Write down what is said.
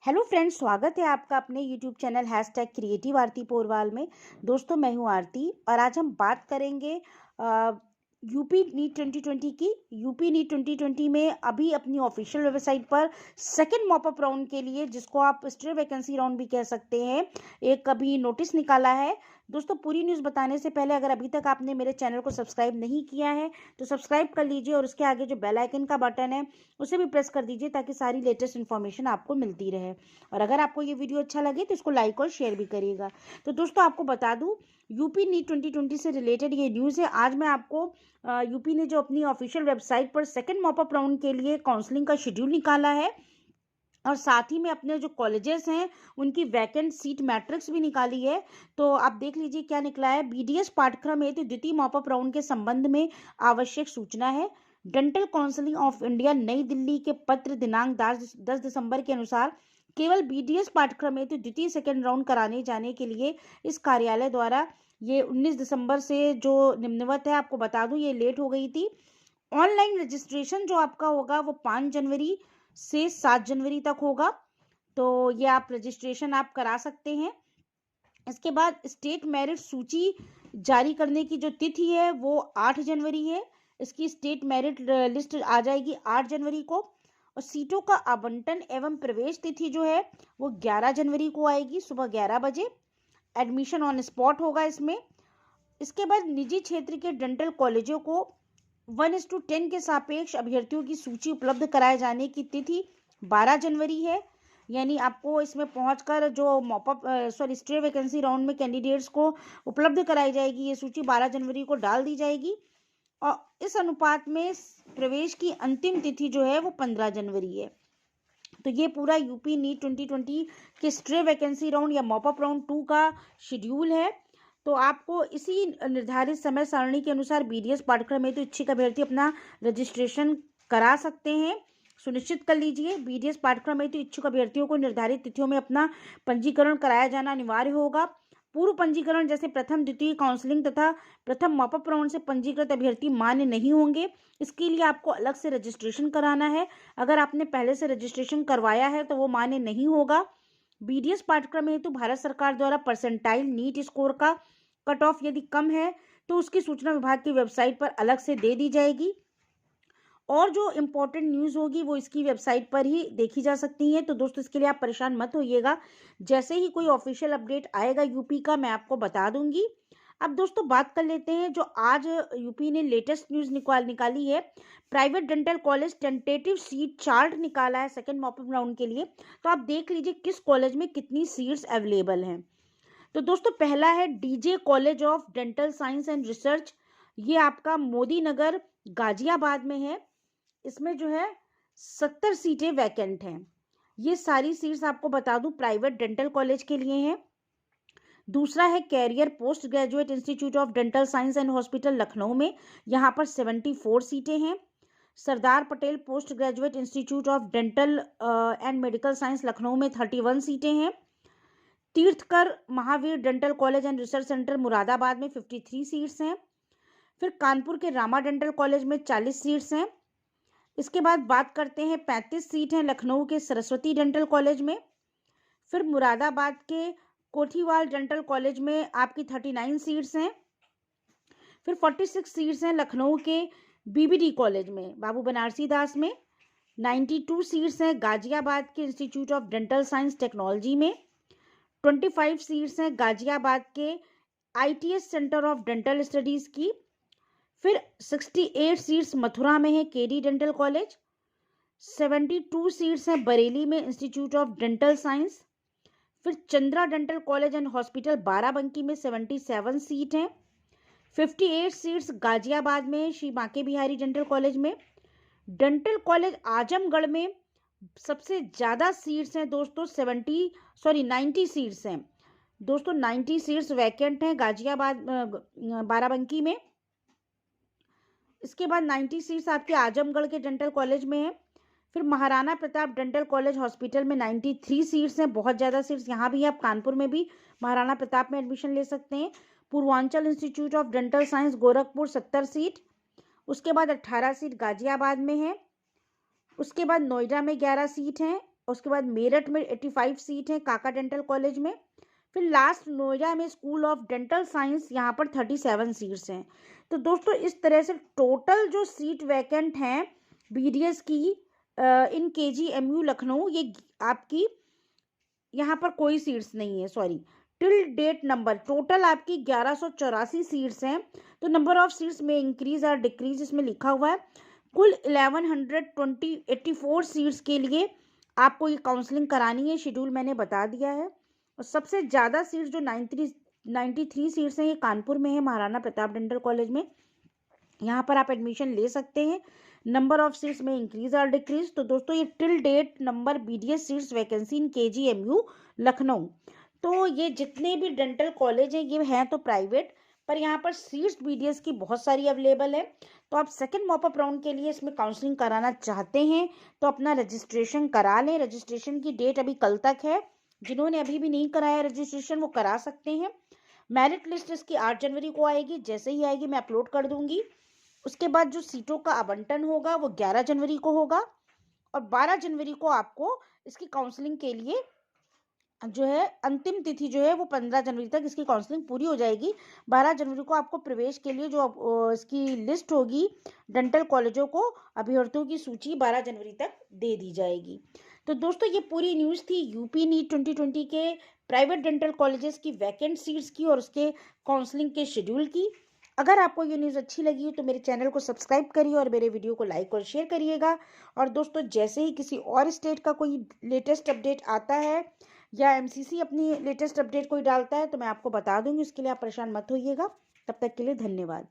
Hello friends, स्वागत है आपका अपने यूट्यूब चैनल #क्रिएटिव आरती पोरवाल में। दोस्तों, मैं हूं आरती और आज हम बात करेंगे यूपी नीट 2020 की। यूपी नीट 2020 में अभी अपनी ऑफिशियल वेबसाइट पर सेकंड मॉपअप राउंड के लिए, जिसको आप स्टे वैकेंसी राउंड भी कह सकते हैं, एक अभी नोटिस निकाला है। दोस्तों, पूरी न्यूज़ बताने से पहले अगर अभी तक आपने मेरे चैनल को सब्सक्राइब नहीं किया है तो सब्सक्राइब कर लीजिए और उसके आगे जो बेल आइकन का बटन है उसे भी प्रेस कर दीजिए ताकि सारी लेटेस्ट इन्फॉर्मेशन आपको मिलती रहे। और अगर आपको ये वीडियो अच्छा लगे तो इसको लाइक और शेयर भी करिएगा। तो दोस्तों, आपको बता दूं, यूपी नीट 2020 से रिलेटेड ये न्यूज़ है। आज मैं आपको यूपी ने जो अपनी ऑफिशियल वेबसाइट पर सेकंड मॉपअप राउंड के लिए काउंसलिंग का शेड्यूल निकाला है और साथ ही में अपने जो कॉलेजेस हैं उनकी वैकेंट सीट मैट्रिक्स भी निकाली है। तो आप देख लीजिए क्या निकला है। बीडीएस पाठ्यक्रम हेतु द्वितीय मॉपअप राउंड के संबंध में आवश्यक सूचना है। डेंटल काउंसिल ऑफ इंडिया नई दिल्ली के पत्र दिनांक 10 दिसंबर के अनुसार केवल बीडीएस पाठ्यक्रम हेतु द्वितीय सेकेंड राउंड कराने जाने के लिए इस कार्यालय द्वारा ये 19 दिसंबर से जो निम्नवत है, आपको बता दूं ये लेट हो गई थी। ऑनलाइन रजिस्ट्रेशन जो आपका होगा वो 5 जनवरी से 7 जनवरी तक होगा। तो ये आप रजिस्ट्रेशन आप करा सकते हैं। इसके बाद स्टेट मेरिट सूची जारी करने की जो तिथि है वो 8 जनवरी है। इसकी स्टेट मेरिट लिस्ट आ जाएगी 8 जनवरी को। और सीटों का आवंटन एवं प्रवेश तिथि जो है वो 11 जनवरी को आएगी सुबह 11 बजे। एडमिशन ऑन स्पॉट होगा इसमें। इसके बाद निजी क्षेत्र के डेंटल कॉलेजों को 1:10 के सापेक्ष अभ्यर्थियों की सूची उपलब्ध कराए जाने की तिथि 12 जनवरी है। यानी आपको इसमें पहुंचकर जो मॉपअप स्टे वैकेंसी राउंड में कैंडिडेट्स को उपलब्ध कराई जाएगी, ये सूची 12 जनवरी को डाल दी जाएगी। और इस अनुपात में प्रवेश की अंतिम तिथि जो है वो 15 जनवरी है। तो ये पूरा यूपी नीट 2020 के स्टे वैकेंसी राउंड या मॉपअप राउंड 2 का शेड्यूल है। तो आपको इसी निर्धारित समय सारणी के अनुसार बीडीएस पाठ्यक्रम में तो इच्छुक अभ्यर्थी अपना रजिस्ट्रेशन करा सकते हैं। सुनिश्चित कर लीजिए, बीडीएस पाठ्यक्रम में तो इच्छुक अभ्यर्थियों को निर्धारित तिथियों में अपना पंजीकरण कराया जाना अनिवार्य होगा। पूर्व पंजीकरण जैसे प्रथम द्वितीय काउंसलिंग तथा प्रथम मॉपअप राउंड से पंजीकृत अभ्यर्थी मान्य नहीं होंगे। इसके लिए आपको अलग से रजिस्ट्रेशन कराना है। अगर आपने पहले से रजिस्ट्रेशन करवाया है तो वो मान्य नहीं होगा। बीडीएस पाठ्यक्रम हेतु भारत सरकार द्वारा परसेंटाइल नीट स्कोर का कट ऑफ यदि कम है तो उसकी सूचना विभाग की वेबसाइट पर अलग से दे दी जाएगी। और जो इम्पोर्टेंट न्यूज़ होगी वो इसकी वेबसाइट पर ही देखी जा सकती है। तो दोस्तों, इसके लिए आप परेशान मत होइएगा, जैसे ही कोई ऑफिशियल अपडेट आएगा यूपी का मैं आपको बता दूंगी। अब दोस्तों, बात कर लेते हैं जो आज यूपी ने लेटेस्ट न्यूज़ निकाली है। Private dental college tentative seat chart निकाला है सेकेंड मॉपअप राउंड के लिए। तो आप देख लीजिए किस कॉलेज में कितनी सीट्स अवेलेबल हैं। तो दोस्तों, पहला है DJ college of dental science and research. ये आपका मोदी नगर गाजियाबाद में है। इसमें जो है 70 सीटें वैकेंट हैं। ये सारी सीट्स आपको बता दूं प्राइवेट डेंटल कॉलेज के लिए हैं। दूसरा है career post graduate institute of dental science and hospital Lucknow में, यहाँ पर 74 सीटें हैं। Sardar Patel post graduate institute of dental and medical science Lucknow में 31 सीटें हैं। Teerthanker Mahaveer dental college and research centre Moradabad में 53 सीट्स हैं। फिर कानपुर के रामा डेंटल कॉलेज में 40 सीट्स हैं। इसके बाद बात करते हैं 35 सीट हैं लखनऊ के सरस्वती डेंटल कॉलेज में। फिर मुरादाबाद के कोठीवाल डेंटल कॉलेज में आपकी 39 सीट्स हैं। फिर 46 सीट्स हैं लखनऊ के बीबीडी कॉलेज में बाबू बनारसी दास में। 92 सीट्स हैं गाजियाबाद के institute of dental science technology में। 25 सीट्स हैं गाजियाबाद के ITS centre of dental studies की। फिर 68 सीट्स मथुरा में है केडी डेंटल कॉलेज। 72 सीट्स हैं बरेली में इंस्टीट्यूट ऑफ डेंटल साइंस। फिर Chandra dental college and hospital Barabanki में 77 सीट हैं। 58 सीट्स गाजियाबाद में श्री बांके बिहारी डेंटल कॉलेज में। डेंटल कॉलेज आजमगढ़ में सबसे ज़्यादा सीट्स हैं दोस्तों, 90 सीट्स हैं दोस्तों। 90 सीट्स वैकेंट हैं गाजियाबाद बाराबंकी में। इसके बाद 90 सीट्स आपके आजमगढ़ के डेंटल कॉलेज में है। फिर Maharana Pratap dental college hospital में 93 सीट्स हैं, बहुत ज़्यादा सीट्स यहाँ भी। आप कानपुर में भी महाराणा प्रताप में एडमिशन ले सकते हैं। Purvanchal institute of dental science Gorakhpur 70 seat. उसके बाद 18 सीट गाजियाबाद में है। उसके बाद नोएडा में 11 सीट हैं। उसके बाद मेरठ में 85 सीट है काका डेंटल कॉलेज में। फिर लास्ट नोएडा में स्कूल ऑफ डेंटल साइंस, यहाँ पर 37 सीट्स हैं। तो दोस्तों इस तरह से टोटल जो सीट वैकेंट हैं BDS की इन KGMU लखनऊ, ये आपकी यहाँ पर कोई सीट्स नहीं है, sorry, till date number total आपकी 1184 सीट्स हैं। तो नंबर ऑफ सीट्स में इंक्रीज और डिक्रीज इसमें लिखा हुआ है। कुल 1184 सीट्स के लिए आपको ये काउंसलिंग करानी है, शेड्यूल मैंने बता दिया है। और सबसे ज़्यादा सीट्स जो 93 सीट्स हैं ये कानपुर में है, महाराणा प्रताप डेंटल कॉलेज में। यहाँ पर आप एडमिशन ले सकते हैं। नंबर ऑफ सीट्स में इंक्रीज और डिक्रीज। तो दोस्तों ये till date number BDS seats vacancy in KGMU Lucknow. तो ये जितने भी डेंटल कॉलेज हैं ये हैं तो प्राइवेट, पर यहाँ पर सीट्स BDS की बहुत सारी अवेलेबल है। तो आप सेकंड मॉपअप राउंड के लिए इसमें काउंसलिंग कराना चाहते हैं तो अपना रजिस्ट्रेशन करा लें। रजिस्ट्रेशन की डेट अभी कल तक है, जिन्होंने अभी भी नहीं कराया रजिस्ट्रेशन वो करा सकते हैं। मेरिट लिस्ट इसकी 8 जनवरी को आएगी, जैसे ही आएगी मैं अपलोड कर दूंगी। उसके बाद जो सीटों का आवंटन होगा वो 11 जनवरी को होगा, और 12 जनवरी को आपको इसकी काउंसलिंग के लिए जो है अंतिम तिथि जो है वो 15 जनवरी तक इसकी काउंसलिंग पूरी हो जाएगी। 12 जनवरी को आपको प्रवेश के लिए जो इसकी लिस्ट होगी डेंटल कॉलेजों को, अभ्यर्थियों की सूची 12 जनवरी तक दे दी जाएगी। तो दोस्तों ये पूरी न्यूज़ थी यूपी नीट 2020 के प्राइवेट डेंटल कॉलेजेस की वैकेंट सीट्स की और उसके काउंसलिंग के शेड्यूल की। अगर आपको ये न्यूज़ अच्छी लगी तो मेरे चैनल को सब्सक्राइब करिए और मेरे वीडियो को लाइक और शेयर करिएगा। और दोस्तों जैसे ही किसी और स्टेट का कोई लेटेस्ट अपडेट आता है या MCC अपनी लेटेस्ट अपडेट कोई डालता है तो मैं आपको बता दूंगी, उसके लिए आप परेशान मत होइएगा। तब तक के लिए धन्यवाद।